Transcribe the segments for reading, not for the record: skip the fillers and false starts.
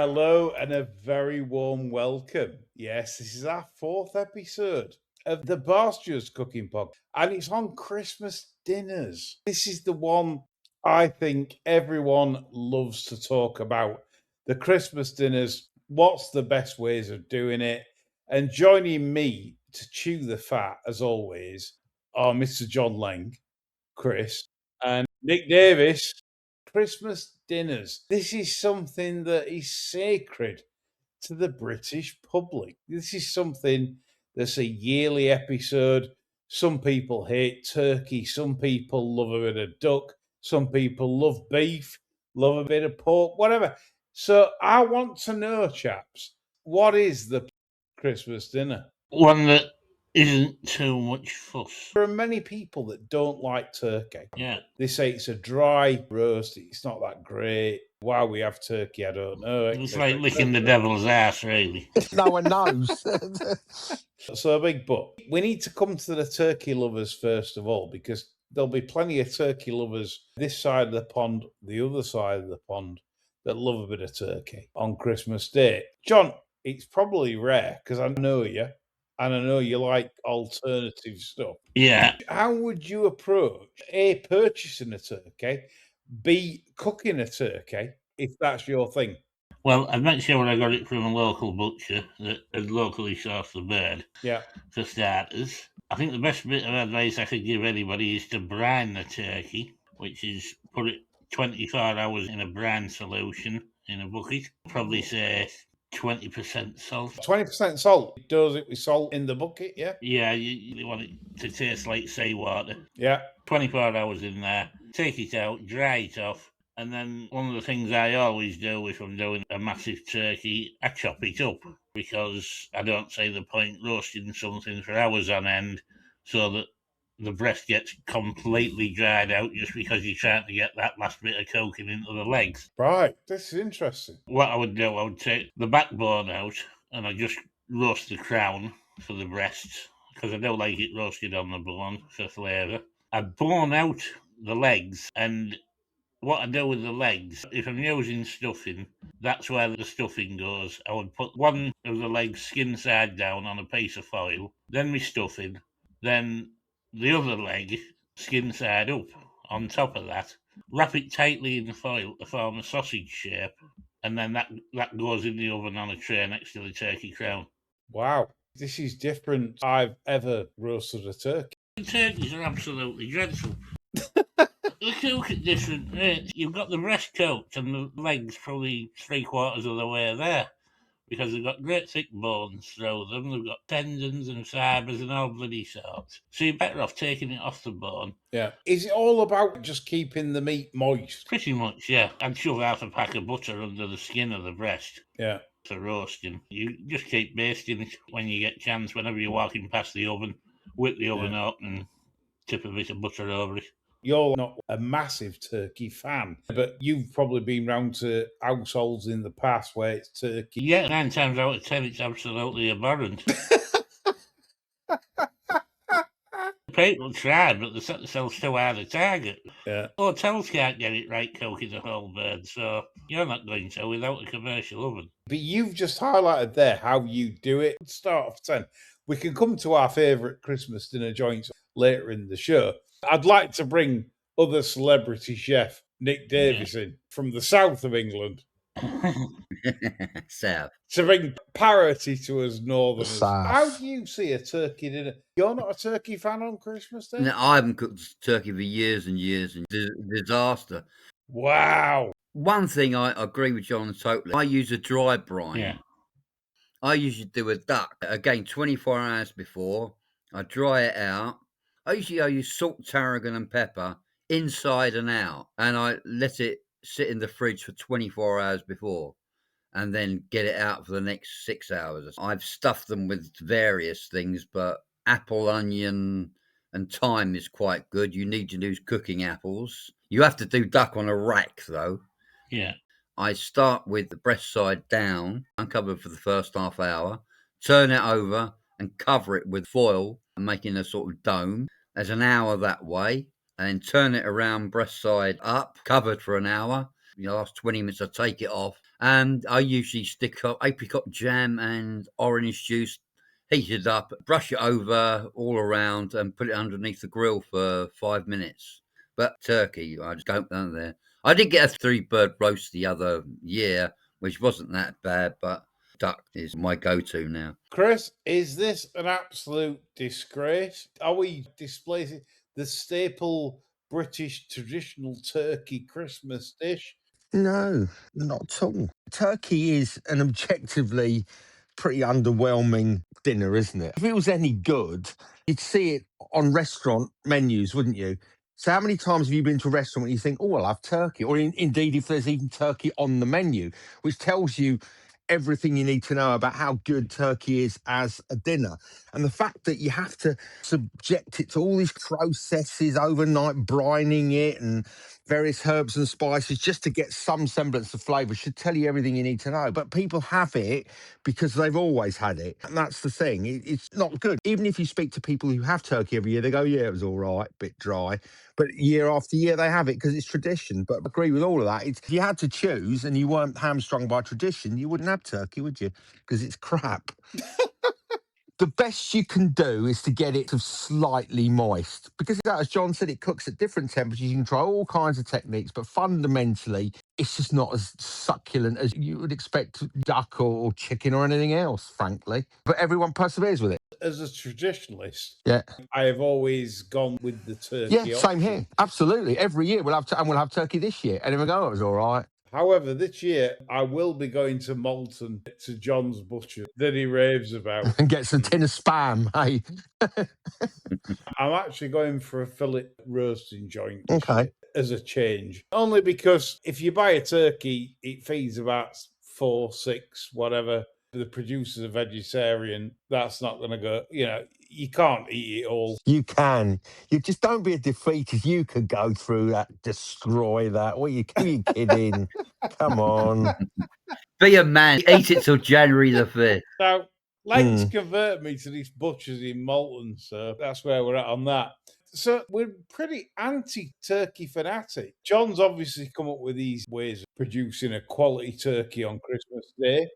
Hello and a very warm welcome. Yes, this is our fourth episode of the Barstewards Cooking Pod, and it's on Christmas dinners. This is the one I think everyone loves to talk about. The Christmas dinners, what's the best ways of doing it? And joining me to chew the fat, as always, are Mr. John Leng, Chris, and Nick Davis. Christmas dinners. This is something that is sacred to the British public. This is something that's a yearly episode. Some people hate turkey, some people love a bit of duck, some people love beef, love a bit of pork, whatever. So I want to know, chaps, what is the Christmas dinner? One that isn't too much fuss. There are many people that don't like turkey. Yeah. They say it's a dry roast, it's not that great. Why we have turkey, I don't know. It's like licking the devil's ass, really. No one knows. So a big but. We need to come to the turkey lovers first of all, because there'll be plenty of turkey lovers this side of the pond, the other side of the pond, that love a bit of turkey on Christmas Day. John, it's probably rare because I know you. And I know you like alternative stuff. Yeah. How would you approach A, purchasing a turkey, B, cooking a turkey, if that's your thing? Well, I'd make sure I got it from a local butcher that had locally sourced the bird, Yeah. for starters. I think the best bit of advice I could give anybody is to brine the turkey, which is put it 24 hours in a brine solution in a bucket. Probably say 20% salt. 20% salt. Does it with salt in the bucket, yeah? Yeah, you want it to taste like seawater. Yeah. 24 hours in there, take it out, dry it off, and then one of the things I always do if I'm doing a massive turkey, I chop it up, because I don't see the point roasting something for hours on end so that the breast gets completely dried out just because you're trying to get that last bit of coating into the legs. Right, this is interesting. What I would do, I would take the backbone out and I just roast the crown for the breasts, because I don't like it roasted on the bone for flavour. I bone out the legs, and what I do with the legs, if I'm using stuffing, that's where the stuffing goes. I would put one of the legs skin side down on a piece of foil, then my stuffing, then the other leg skin side up on top of that, wrap it tightly in the foil to form a sausage shape, and then that goes in the oven on a tray next to the turkey crown. Wow, this is different I've ever roasted a turkey. The turkeys are absolutely dreadful. They cook at different rates. You've got the breast cooked and the legs probably 3/4 of the way there, because they've got great thick bones through them. They've got tendons and fibres and all bloody sorts. So you're better off taking it off the bone. Yeah. Is it all about just keeping the meat moist? Pretty much, yeah. I'd shove half a pack of butter under the skin of the breast. Yeah. For roasting. You just keep basting it when you get chance, whenever you're walking past the oven, whip the oven up and tip a bit of butter over it. You're not a massive turkey fan, but you've probably been round to households in the past where it's turkey. Yeah, 9 times out of 10, it's absolutely abhorrent. People try, but they set themselves too hard a target. Yeah. Hotels can't get it right cooking a whole bird, so you're not going to without a commercial oven. But you've just highlighted there how you do it. Start off 10. We can come to our favourite Christmas dinner joints later in the show. I'd like to bring other celebrity chef Nick Davis in from the south of England. South. To bring parity to us northerners. South. How do you see a turkey dinner? You're not a turkey fan on Christmas Day? No, I haven't cooked turkey for years and years, and disaster. Wow. One thing I agree with John totally. I use a dry brine. Yeah. I usually do a duck. Again, 24 hours before. I dry it out. I use salt, tarragon and pepper inside and out. And I let it sit in the fridge for 24 hours before. And then get it out for the next 6 hours. I've stuffed them with various things, but apple, onion and thyme is quite good. You need to use cooking apples. You have to do duck on a rack, though. Yeah. I start with the breast side down, uncovered for the first half hour, turn it over and cover it with foil, making a sort of dome. There's an hour that way, and then turn it around breast side up, covered for an hour. The last 20 minutes, I take it off. And I usually stick up apricot jam and orange juice, heat it up, brush it over all around, and put it underneath the grill for 5 minutes. But turkey, I just don't know there. I did get a 3-bird roast the other year, which wasn't that bad, but duck is my go-to now. Chris, is this an absolute disgrace? Are we displacing the staple British traditional turkey Christmas dish? No, not at all. Turkey is an objectively pretty underwhelming dinner, isn't it? If it was any good, you'd see it on restaurant menus, wouldn't you? So how many times have you been to a restaurant and you think, oh, I'll have turkey? Or indeed, if there's even turkey on the menu, which tells you everything you need to know about how good turkey is as a dinner. And the fact that you have to subject it to all these processes overnight, brining it and various herbs and spices just to get some semblance of flavour should tell you everything you need to know. But people have it because they've always had it. And that's the thing. It's not good. Even if you speak to people who have turkey every year, they go, yeah, it was all right, bit dry. But year after year, they have it because it's tradition. But I agree with all of that. If you had to choose and you weren't hamstrung by tradition, you wouldn't have turkey, would you? Because it's crap. The best you can do is to get it slightly moist because, as John said, it cooks at different temperatures. You can try all kinds of techniques, but fundamentally, it's just not as succulent as you would expect duck or chicken or anything else, frankly. But everyone perseveres with it. As a traditionalist, Yeah. I have always gone with the turkey Yeah, same option. here. Absolutely. Every year we'll have turkey this year. And then we go, it was all right. However, this year I will be going to Malton to John's Butcher that he raves about. And gets a tin of spam, hey? I'm actually going for a fillet roasting joint this Okay. year as a change. Only because if you buy a turkey, it feeds about 4, 6, whatever. The producer's a vegetarian. That's not going to go, you can't eat it all. You can. You just don't be a defeatist. You could go through that, destroy that. Who are you kidding? Come on. Be a man. Eat it till January the 5th. Now, Leng's converted me to these butchers in Malton, so that's where we're at on that. So we're pretty anti-turkey fanatic. John's obviously come up with these ways of producing a quality turkey on Christmas Day.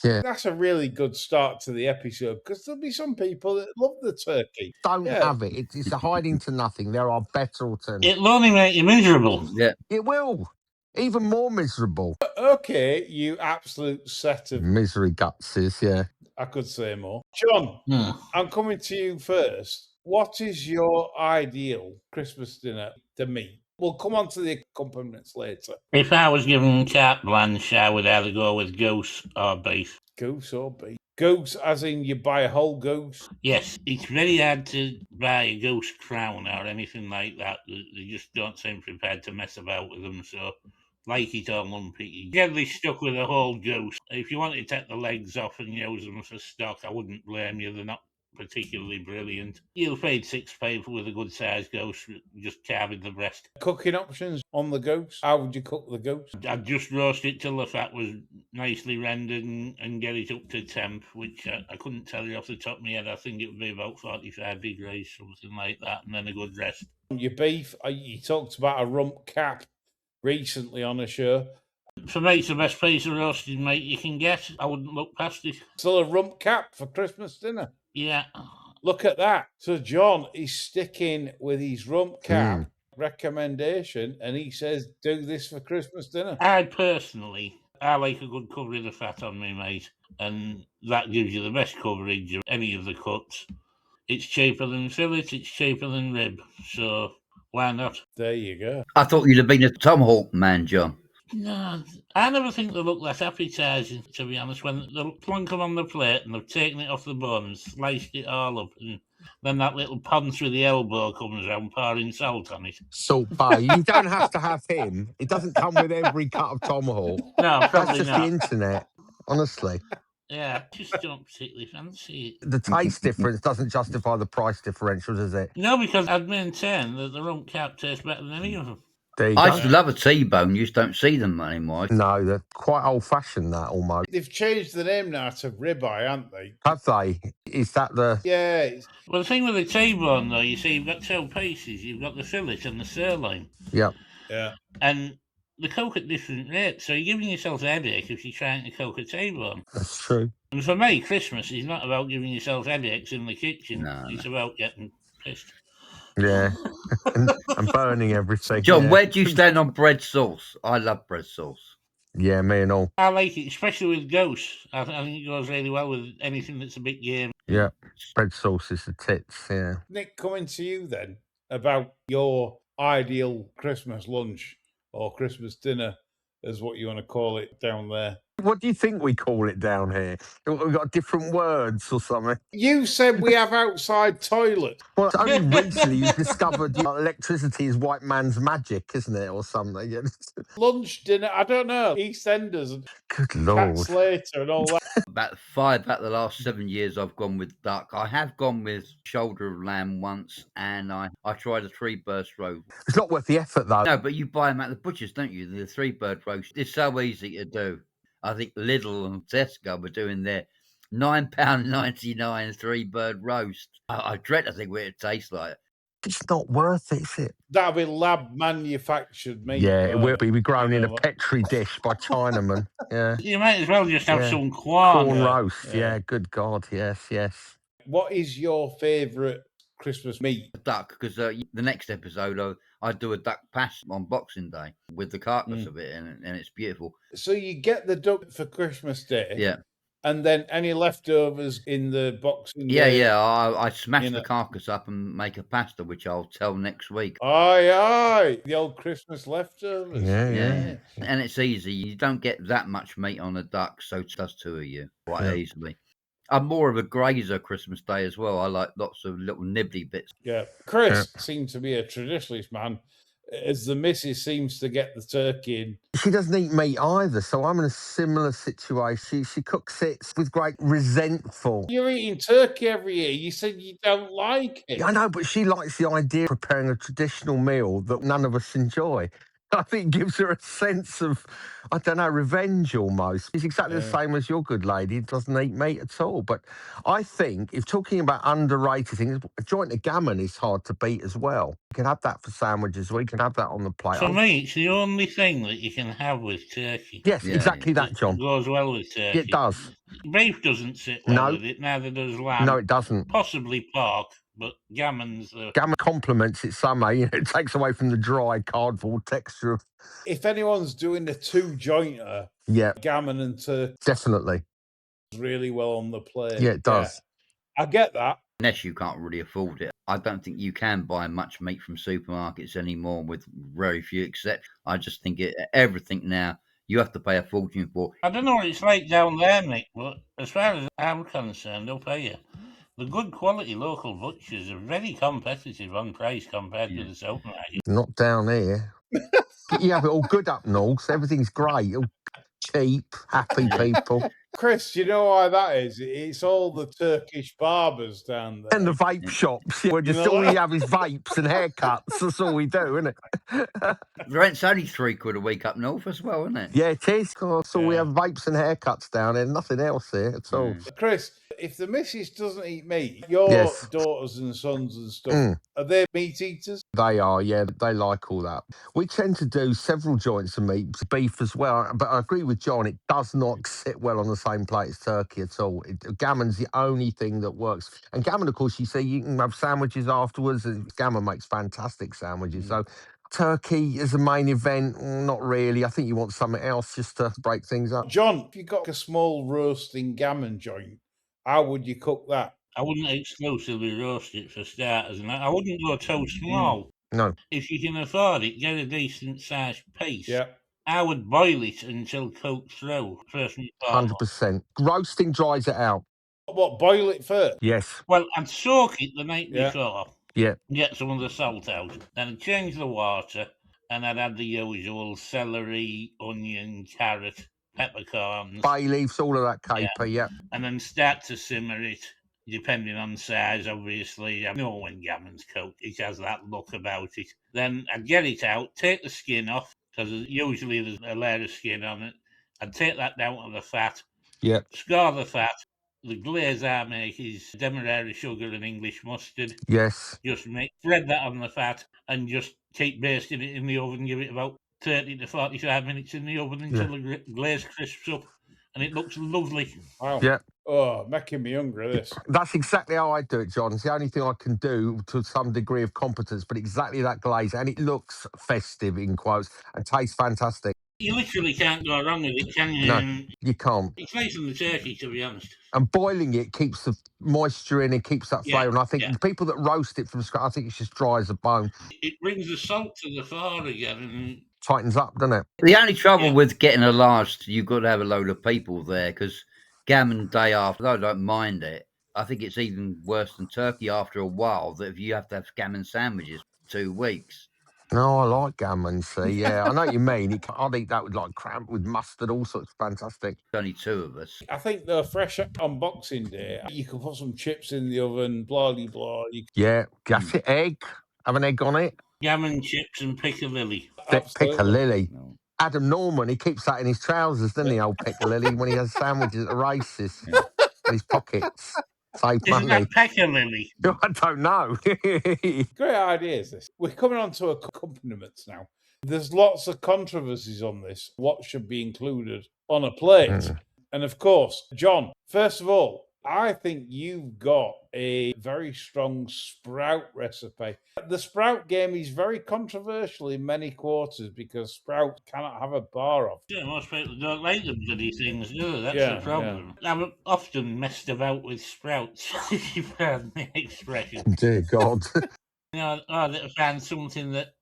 Yeah. That's a really good start to the episode because there'll be some people that love the turkey. Don't have it. It's a hiding to nothing. There are better alternatives. It'll only make you miserable. Yeah. It will. Even more miserable. Okay, you absolute set of Misery gutses, yeah. I could say more. John, I'm coming to you first. What is your ideal Christmas dinner to me? We'll come on to the accompaniments later. If I was given carte blanche, I would either go with goose or beef. Goose or beef? Goose, as in you buy a whole goose? Yes, it's very hard to buy a goose crown or anything like that. They just don't seem prepared to mess about with them, so like it or lump it. You generally stuck with a whole goose. If you want to take the legs off and use them for stock, I wouldn't blame you. They're not particularly brilliant. You'll pay £6 with a good sized goose, just carving the breast. Cooking options on the goose? How would you cook the goose? I'd just roast it till the fat was nicely rendered and get it up to temp, which I couldn't tell you off the top of my head. I think it would be about 45 degrees, something like that, and then a good rest. Your beef, you talked about a rump cap recently on a show. For me, it's the best piece of roasted meat you can get. I wouldn't look past it. Still a rump cap for Christmas dinner? Yeah. Look at that. So John is sticking with his rump cap recommendation and he says, do this for Christmas dinner. I like a good coverage of fat on me, mate. And that gives you the best coverage of any of the cuts. It's cheaper than fillet, it's cheaper than rib. So why not? There you go. I thought you'd have been a tomahawk man, John. No, I never think they look that appetising, to be honest, when they plonk them on the plate and they've taken it off the bone and sliced it all up, and then that little pun through the elbow comes around pouring salt on it. Salt Bay. You don't have to have him. It doesn't come with every cut of tomahawk. No, That's probably just not. the internet, honestly. Yeah, just don't particularly fancy it. The taste difference doesn't justify the price differential, does it? No, because I'd maintain that the rump cap tastes better than any of them. There you I go. used to love a T-bone. You just don't see them anymore. No, they're quite old-fashioned, that, almost. They've changed the name now to ribeye, haven't they? Have they? Is that the... Yeah. Well, the thing with the T-bone, though, you see, you've got two pieces. You've got the fillet and the sirloin. Yep. Yeah. And they cook at different rates, so you're giving yourself a headache if you're trying to cook a T-bone. That's true. And for me, Christmas is not about giving yourself headaches in the kitchen. No, It's about getting pissed. Yeah. and burning everything. John, yeah. where do you stand on bread sauce? I love bread sauce. Yeah, me and all. I like it, especially with ghosts. I think it goes really well with anything that's a bit game. Yeah. Bread sauce is the tits, yeah. Nick, coming to you then about your ideal Christmas lunch or Christmas dinner, as what you want to call it down there. What do you think we call it down here? We've got different words or something. You said we have outside toilets. Well, it's only recently you discovered electricity is white man's magic, isn't it, or something? Lunch, dinner, I don't know. EastEnders and Good Cat Lord. Slater and all that. About the last 7 years, I've gone with duck. I have gone with shoulder of lamb once, and I tried a 3-burst roast. It's not worth the effort, though. No, but you buy them at the butchers, don't you? The 3-bird roast. It's so easy to do. I think Lidl and Tesco were doing their £9.99 3-bird roast. I dread to think what it tastes like. It's not worth it, is it? That'll be lab manufactured meat. Yeah, it will be grown in a know. Petri dish by Chinaman. Yeah. You might as well just have Yeah. some corn. Corn roast. Yeah, good God. Yes, yes. What is your favourite Christmas meat? Duck, because the next episode I do a duck pass on Boxing Day with the carcass of it, and it's beautiful. So you get the duck for Christmas Day. Yeah. And then any leftovers in the Boxing Yeah, Day. yeah. I smash the carcass up and make a pasta, which I'll tell next week. Aye. The old Christmas leftovers. Yeah. And it's easy. You don't get that much meat on a duck, so it does 2 of you quite easily. I'm more of a grazer Christmas Day as well. I like lots of little nibbly bits. Yeah. Chris seems to be a traditionalist man, as the missus seems to get the turkey in. She doesn't eat meat either, so I'm in a similar situation. She cooks it with great resentful. You're eating turkey every year. You said you don't like it. Yeah, I know, but she likes the idea of preparing a traditional meal that none of us enjoy. I think it gives her a sense of, I don't know, revenge almost. She's exactly the same as your good lady, doesn't eat meat at all. But I think if talking about underrated things, a joint of gammon is hard to beat as well. You can have that for sandwiches, we can have that on the plate. For me, it's the only thing that you can have with turkey. Yes, exactly that, John. It goes well with turkey. It does. Beef doesn't sit well with it, neither does lamb. No, it doesn't. Possibly pork, but gammon's the... Gammon complements it somehow. It takes away from the dry cardboard texture of... If anyone's doing a 2-jointer, gammon and turkey definitely really well on the plate. Yeah, it does. I get that. Unless you can't really afford it. I don't think you can buy much meat from supermarkets anymore, with very few exceptions. I just think everything now you have to pay a fortune for. I don't know what it's like down there, Nick, but as far as I'm concerned, they'll pay you. The good quality local butchers are very competitive on price compared to the supermarket. Not down here. You have it all good up north. Everything's great. All cheap, happy people. Chris, you know why that is? It's all the Turkish barbers down there. And the vape shops. We're just all we have is vapes and haircuts. That's all we do, isn't it? Rent's only £3 a week up north as well, isn't it? Yeah, it is. So we have vapes and haircuts down here. Nothing else here at all. Chris, if the missus doesn't eat meat, your daughters and sons and stuff, are they meat eaters? They are, yeah. They like all that. We tend to do several joints of meat, beef as well. But I agree with John, it does not sit well on the same plate as turkey at all. Gammon's the only thing that works. And gammon, of course, you see, you can have sandwiches afterwards. And gammon makes fantastic sandwiches. So turkey is the main event, not really. I think you want something else just to break things up. John, if you got a small roasting gammon joint, how would you cook that? I wouldn't exclusively roast it for starters, and I wouldn't go too small. No. If you can afford it, get a decent sized piece. Yeah. I would boil it until cooked through, first and foremost. 100%. Roasting dries it out. What, boil it first? Yes. Well, I'd soak it the night before. Yeah. Get some of the salt out. Then I'd change the water, and I'd add the usual celery, onion, carrot, peppercorns. Bay leaves, all of that caper, yeah. And then start to simmer it, depending on size, obviously. I know when gammon's cooked, it has that look about it. Then I'd get it out, take the skin off, because usually there's a layer of skin on it. I'd take that down to the fat. Yeah. Score the fat. The glaze I make is demerara sugar and English mustard. Yes. Just spread that on the fat and just keep basting it in the oven. Give it about 30 to 45 minutes in the oven until the glaze crisps up, and it looks lovely. Wow. Yeah. Oh, making me hungry, this. That's exactly how I do it, John. It's the only thing I can do to some degree of competence, but exactly that glaze. And it looks festive, in quotes, and tastes fantastic. You literally can't go wrong with it, can you? No, you can't. It's nice on the turkey, to be honest. And boiling it keeps the moisture in, it keeps that flavour. And I think the people that roast it from scratch, I think it's just dry as a bone. It brings the salt to the fire again and tightens up, doesn't it? The only trouble with getting a large, you've got to have a load of people there, because gammon day after, I don't mind it. I think it's even worse than turkey after a while, that if you have to have gammon sandwiches for 2 weeks. No, I like gammon, see, yeah. I know what you mean. I'd eat that with like cramp, with mustard, all sorts. Fantastic. Only 2 of us. I think the fresh on Boxing Day, you can put some chips in the oven, blah, blah, blah. Yeah, gas it, egg, have an egg on it. Gammon, chips and piccalilli. Piccalilli. No. Adam Norman, he keeps that in his trousers, doesn't he, old piccalilli, when he has sandwiches at the races in his pockets. Save money. Isn't that piccalilli? I don't know. Great ideas, this. We're coming on to accompaniments now. There's lots of controversies on this. What should be included on a plate? And of course, John, first of all, I think you've got a very strong sprout recipe. The sprout game is very controversial in many quarters because sprouts cannot have a bar off. Yeah, most people don't like them bloody things, do they? That's the problem. Yeah. I've often messed about with sprouts, if you've heard the expression. Dear God. I found something that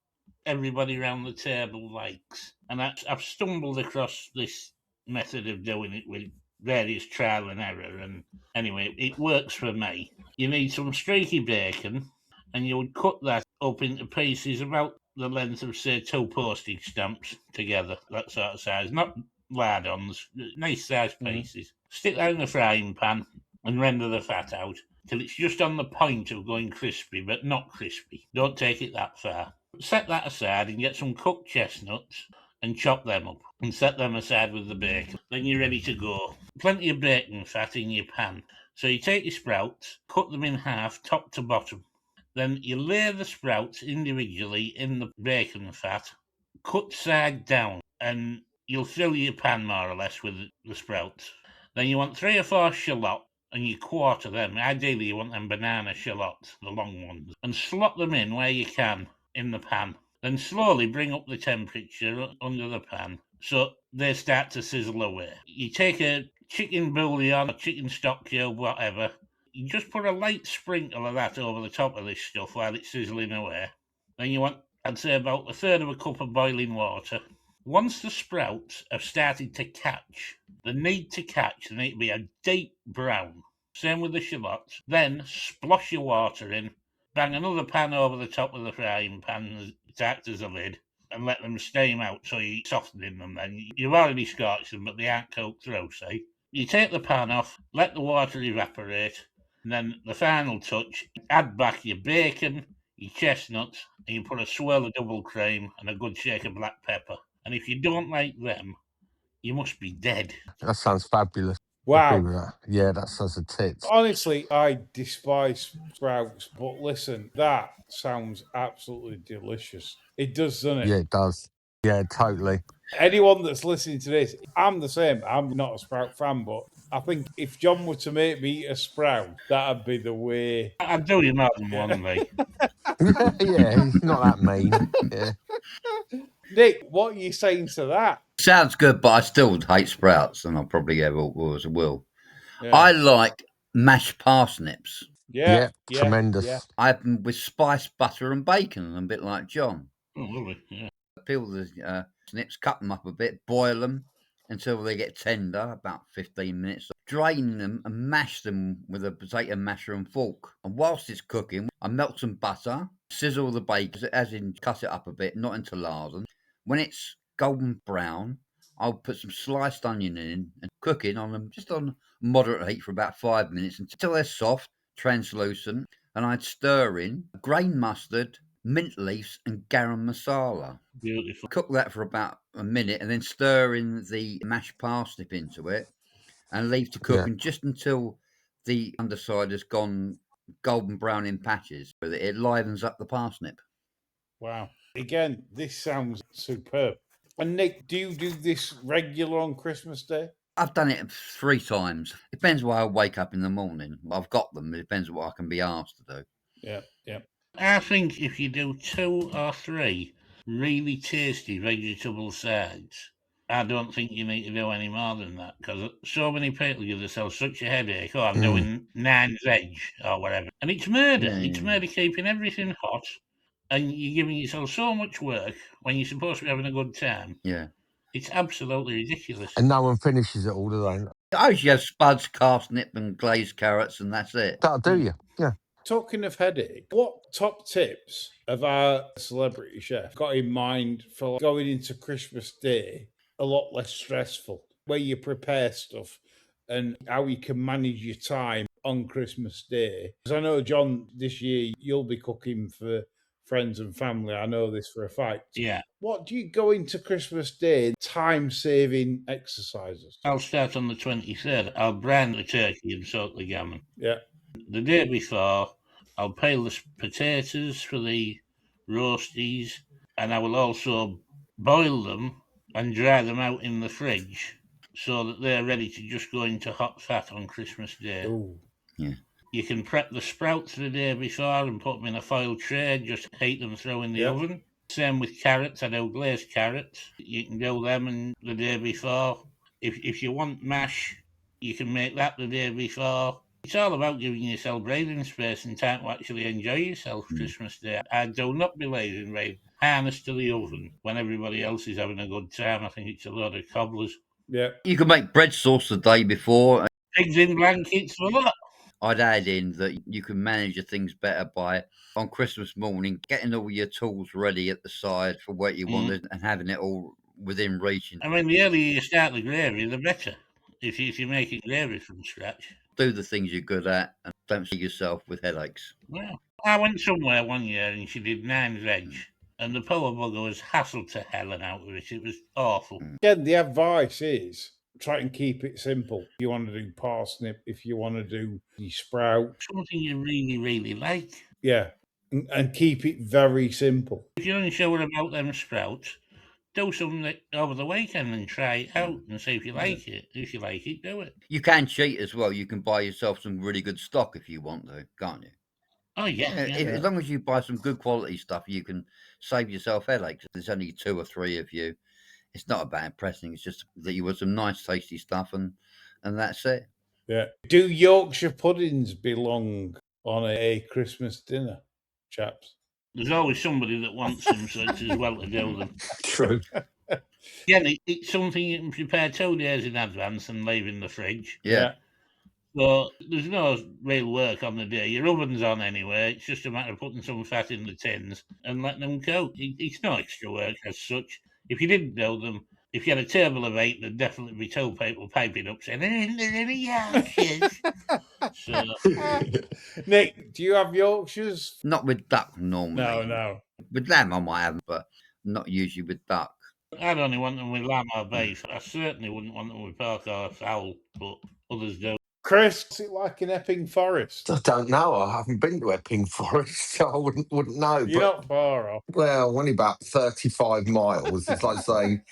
everybody around the table likes. And I've stumbled across this method of doing it with various trial and error, and anyway, it works for me. You need some streaky bacon, and you would cut that up into pieces about the length of, say, 2 postage stamps together, that sort of size, not lardons, nice size pieces. Stick that in the frying pan and render the fat out till it's just on the point of going crispy, but not crispy. Don't take it that far. Set that aside and get some cooked chestnuts and chop them up and set them aside with the bacon. Then you're ready to go. Plenty of bacon fat in your pan. So you take your sprouts, cut them in half, top to bottom. Then you lay the sprouts individually in the bacon fat, cut side down, and you'll fill your pan more or less with the sprouts. Then you want 3 or 4 shallots, and you quarter them. Ideally, you want them banana shallots, the long ones, and slot them in where you can in the pan. Then slowly bring up the temperature under the pan so they start to sizzle away. You take a chicken bouillon, a chicken stock cube, whatever. You just put a light sprinkle of that over the top of this stuff while it's sizzling away. Then you want, I'd say, about 1/3 of a cup of boiling water. Once the sprouts have started to catch, they need to be a deep brown. Same with the shallots. Then splosh your water in. Bang another pan over the top of the frying pan to act as a lid and let them steam out so you're softening them then. You've already scorched them, but they aren't cooked through, see? You take the pan off, let the water evaporate, and then the final touch, add back your bacon, your chestnuts, and you put a swirl of double cream and a good shake of black pepper. And if you don't like them, you must be dead. That sounds fabulous. Wow. That. Yeah, that sounds a tits. Honestly, I despise sprouts, but listen, that sounds absolutely delicious. It does, doesn't it? Yeah, it does. Yeah, totally. Anyone that's listening to this, I'm the same. I'm not a sprout fan, but I think if John were to make me eat a sprout, that'd be the way. I'd do you more than one, mate. Yeah, he's not that mean. Yeah. Nick, what are you saying to that? Sounds good, but I still hate sprouts, and I'll probably always will. Yeah. I like mashed parsnips. Yeah, tremendous. Yeah. I have them with spiced butter and bacon, a bit like John. Oh, lovely, yeah. Peel the snips, cut them up a bit, boil them until they get tender, about 15 minutes. Drain them and mash them with a potato masher and fork. And whilst it's cooking, I melt some butter, sizzle the bacon, as in cut it up a bit, not into lardon. When it's golden brown, I'll put some sliced onion in and cook it on them just on moderate heat for about 5 minutes until they're soft, translucent. And I'd stir in grain mustard, mint leaves and garam masala. Beautiful. Cook that for about a minute and then stir in the mashed parsnip into it and leave to cooking just until the underside has gone golden brown in patches. It livens up the parsnip. Wow. Again, this sounds superb. And Nick, do you do this regular on Christmas Day? I've done it 3 times. Depends why I wake up in the morning. I've got them. It depends what I can be asked to do. Yeah. I think if you do 2 or 3 really tasty vegetable sides, I don't think you need to do any more than that, because so many people give themselves such a headache. Oh, I'm doing 9 veg or whatever. And it's murder. Yeah, It's yeah. murder keeping everything hot. And you're giving yourself so much work when you're supposed to be having a good time. Yeah. It's absolutely ridiculous. And no one finishes it all, do they? I usually have spuds, parsnip, and glazed carrots, and that's it. That'll do you. Yeah. Talking of headache, what top tips have our celebrity chef got in mind for going into Christmas Day a lot less stressful, where you prepare stuff and how you can manage your time on Christmas Day? Because I know, John, this year you'll be cooking for friends and family. I know this for a fact. Yeah. What do you go into Christmas Day time-saving exercises? I'll start on the 23rd. I'll brand the turkey and soak the gammon. Yeah. The day before, I'll peel the potatoes for the roasties, and I will also boil them and dry them out in the fridge so that they're ready to just go into hot fat on Christmas Day. Ooh. Yeah. You can prep the sprouts the day before and put them in a foil tray, just heat them through in the Yep. oven. Same with carrots. I do glazed carrots. You can do them and the day before. If you want mash, you can make that the day before. It's all about giving yourself breathing space and time to actually enjoy yourself Christmas Day. I do not believe in being harnessed to the oven when everybody else is having a good time. I think it's a load of cobblers. Yeah. You can make bread sauce the day before. Pigs in blankets for that. I'd add in that you can manage your things better by, on Christmas morning, getting all your tools ready at the side for what you wanted and having it all within reach. I mean, the earlier you start the gravy, the better. If you're making gravy from scratch. Do the things you're good at and don't see yourself with headaches. Well, I went somewhere one year and she did 9 veg, and the poor bugger was hassled to hell and out of it. It was awful. Again, the advice is try and keep it simple. If you want to do parsnip, if you want to do the sprout, Something you really, really like. yeah, and keep it very simple. If you're unsure about them sprouts, do something over the weekend and try it out and see if you like it. If you like it, do it. You can cheat as well. You can buy yourself some really good stock if you want to, can't you? Oh, yeah. As long as you buy some good quality stuff, you can save yourself headaches. There's only 2 or 3 of you. It's not about impressing. It's just that you want some nice, tasty stuff, and that's it. Yeah. Do Yorkshire puddings belong on a Christmas dinner, chaps? There's always somebody that wants them, so it's as well to do them. True. Yeah, it's something you can prepare 2 days in advance and leave in the fridge. Yeah. So there's no real work on the day. Your oven's on anyway. It's just a matter of putting some fat in the tins and letting them cook. It's no extra work as such. If you didn't do them, if you had a table of 8, there'd definitely be 2 people piping up saying, "Isn't there any Yorkshires?" So, Nick, do you have Yorkshires? Not with duck normally. No. With lamb I might have, but not usually with duck. I'd only want them with lamb or beef. I certainly wouldn't want them with pork or fowl, but others do. Chris, what's it like in Epping Forest? I don't know. I haven't been to Epping Forest, so I wouldn't know. You're but, not far off. well, only about 35 miles. It's like saying,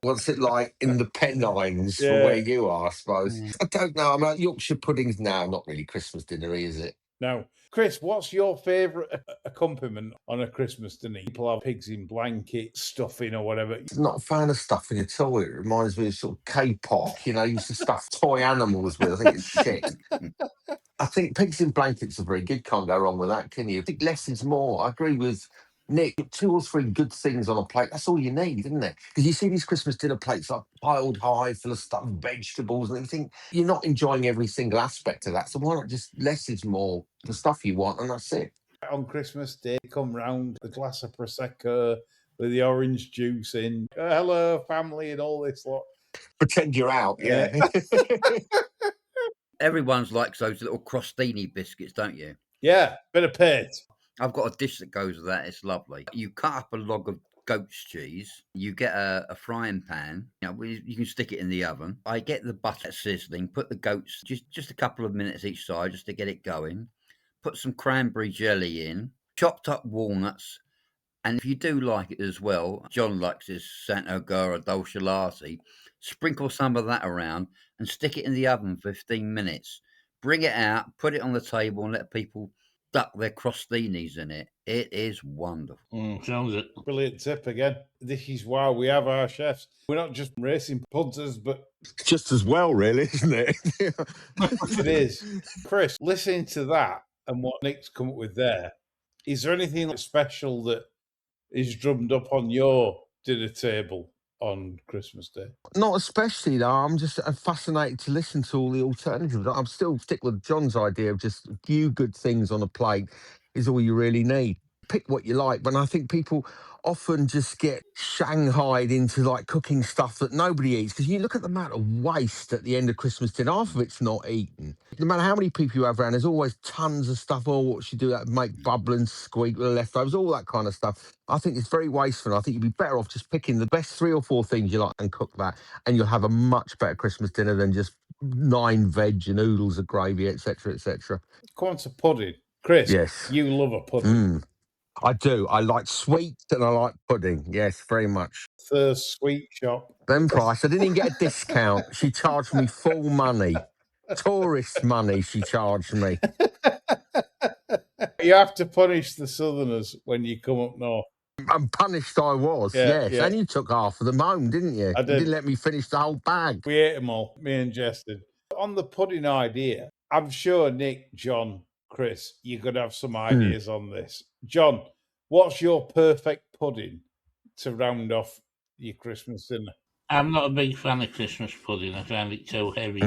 what's it like in the Pennines from Yeah. where you are, I suppose? I don't know. I mean, Yorkshire pudding's now not really Christmas dinner, is it? No. Chris, what's your favourite accompaniment on a Christmas dinner? People have pigs in blankets, stuffing or whatever. I'm not a fan of stuffing at all. It reminds me of sort of K-pop, you used to stuff toy animals with. I think it's shit. I think pigs in blankets are very good. Can't go wrong with that, can you? I think less is more. I agree with Nick. 2 or 3 good things on a plate, that's all you need, isn't it? Because you see these Christmas dinner plates like piled high, full of stuffed vegetables and everything. You're not enjoying every single aspect of that. So why not just less is more, the stuff you want, and that's it. On Christmas Day, come round the glass of Prosecco with the orange juice in. Hello, family, and all this lot. Pretend you're out, yeah. Everyone's likes those little crostini biscuits, don't you? Yeah, bit of pit. I've got a dish that goes with that. It's lovely. You cut up a log of goat's cheese. You get a frying pan. You can stick it in the oven. I get the butter sizzling. Put the goats just a couple of minutes each side just to get it going. Put some cranberry jelly in. Chopped up walnuts. And if you do like it as well, John likes his Santo Gara Dolciolati. Sprinkle some of that around and stick it in the oven for 15 minutes. Bring it out, put it on the table, and let people duck their crostinis in it. It is wonderful. Sounds it. Brilliant tip again. This is why we have our chefs. We're not just racing punters, but Just as well, really, isn't it? it is. Chris, listening to that and what Nick's come up with there, is there anything special that is drummed up on your dinner table on Christmas Day? Not especially, though. I'm just fascinated to listen to all the alternatives. I'm still stick with John's idea of just a few good things on a plate is all you really need. Pick what you like, but I think people often just get shanghaied into like cooking stuff that nobody eats, because you look at the amount of waste at the end of Christmas dinner, half of it's not eaten. No matter how many people you have around, there's always tons of stuff. Oh, what should you do that make bubble and squeak with the leftovers, all that kind of stuff. I think it's very wasteful. I think you'd be better off just picking the best 3 or 4 things you like and cook that, and you'll have a much better Christmas dinner than just 9 veg and oodles of gravy, etc., etc. Come on to pudding. Chris, Yes. you love a pudding. I do. I like sweet and I like pudding. Yes, very much. Thirst sweet shop. Then price. I didn't even get a discount. She charged me full money. Tourist money she charged me. You have to punish the Southerners when you come up north. And punished I was, Yeah, yes. yeah. And you took half of them home, didn't you? I did. You didn't let me finish the whole bag. We ate them all, me and Justin. On the pudding idea, I'm sure Nick, John, Chris, you could have some ideas on this. John, what's your perfect pudding to round off your Christmas dinner? I'm not a big fan of Christmas pudding. I find it too heavy.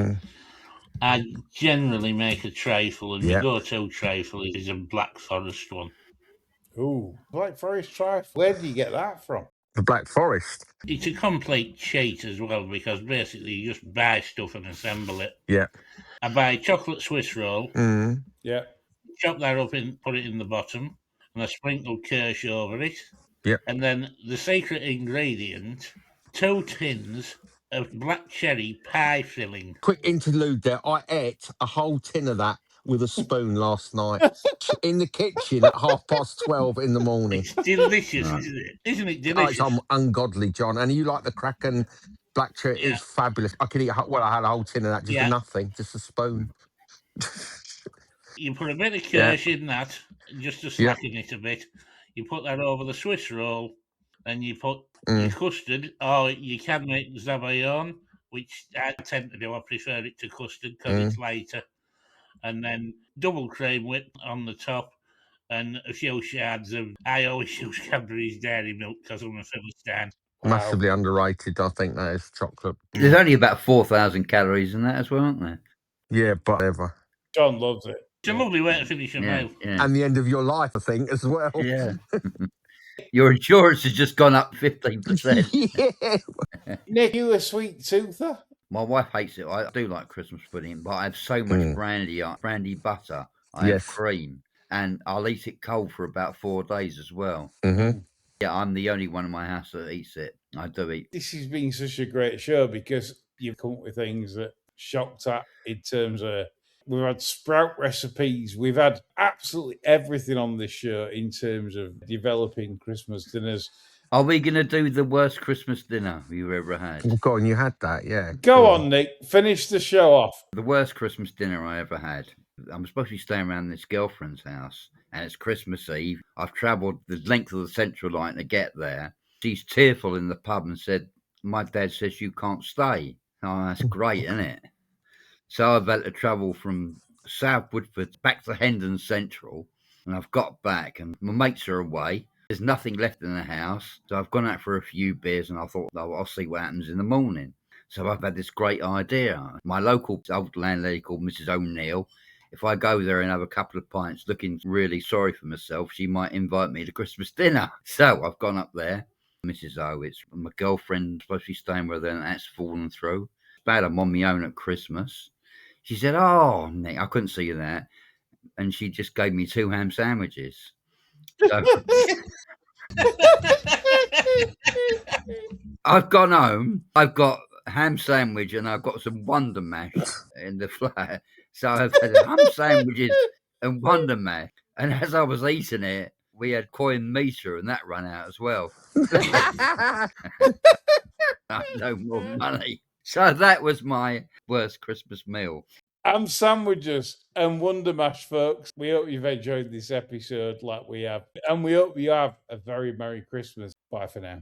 I generally make a trifle, and my go-to trifle is a Black Forest one. Ooh, Black Forest trifle. Where do you get that from? The Black Forest. It's a complete cheat as well, because basically you just buy stuff and assemble it. Yeah. I buy a chocolate Swiss roll, Yeah. chop that up and put it in the bottom, and I sprinkle kirsch over it. Yeah. And then the secret ingredient, 2 tins of black cherry pie filling. Quick interlude there. I ate a whole tin of that with a spoon last night in the kitchen at 12:30 in the morning. It's delicious, isn't it? Isn't it delicious? Oh, it's ungodly, John. And you like the Kraken black cherry? Yeah. It's fabulous. I could eat, I had a whole tin of that just for nothing, just a spoon. You put a bit of kirsch in that, just to slacken it a bit. You put that over the Swiss roll, and you put your custard, or you can make Zabayon, which I tend to do. I prefer it to custard because it's lighter. And then double cream whip on the top, and a few shards of, I always use Cadbury's dairy milk because I'm a Philistine. Massively underrated, I think that is chocolate. There's only about 4,000 calories in that as well, aren't there? Yeah, but whatever. John loves it. It's a lovely way to finish a meal. Yeah. And the end of your life, I think, as well. Yeah. Your insurance has just gone up 15%. Yeah. Nick, you a sweet toother? My wife hates it. I do like Christmas pudding, but I have so much brandy butter. I have cream, and I'll eat it cold for about 4 days as well. Yeah, I'm the only one in my house that eats it. I do eat. This has been such a great show because you've come up with things that shocked at in terms of, we've had sprout recipes. We've had absolutely everything on this show in terms of developing Christmas dinners. Are we going to do the worst Christmas dinner you've ever had? Oh, God, you had that, yeah. Go on, Nick. Finish the show off. The worst Christmas dinner I ever had. I'm supposed to be staying around this girlfriend's house, and it's Christmas Eve. I've travelled the length of the Central Line to get there. She's tearful in the pub and said, "My dad says you can't stay." Oh, that's great, isn't it? So I've had to travel from South Woodford back to Hendon Central, and I've got back, and my mates are away. There's nothing left in the house, so I've gone out for a few beers, and I thought, oh, I'll see what happens in the morning. So I've had this great idea. My local old landlady called Mrs. O'Neill, if I go there and have a couple of pints looking really sorry for myself, she might invite me to Christmas dinner. So I've gone up there. Mrs. O, it's my girlfriend, supposed to be staying with her, and that's fallen through. It's bad I'm on my own at Christmas. She said, "Oh, Nick, I couldn't see you that." And she just gave me 2 ham sandwiches. So I've gone home. I've got a ham sandwich and I've got some Wonder Mash in the flat. So I've had ham sandwiches and Wonder Mash. And as I was eating it, we had coin meter, and that ran out as well. No more money. So that was my worst Christmas meal. Ham sandwiches and Wonder Mash, folks. We hope you've enjoyed this episode like we have. And we hope you have a very Merry Christmas. Bye for now.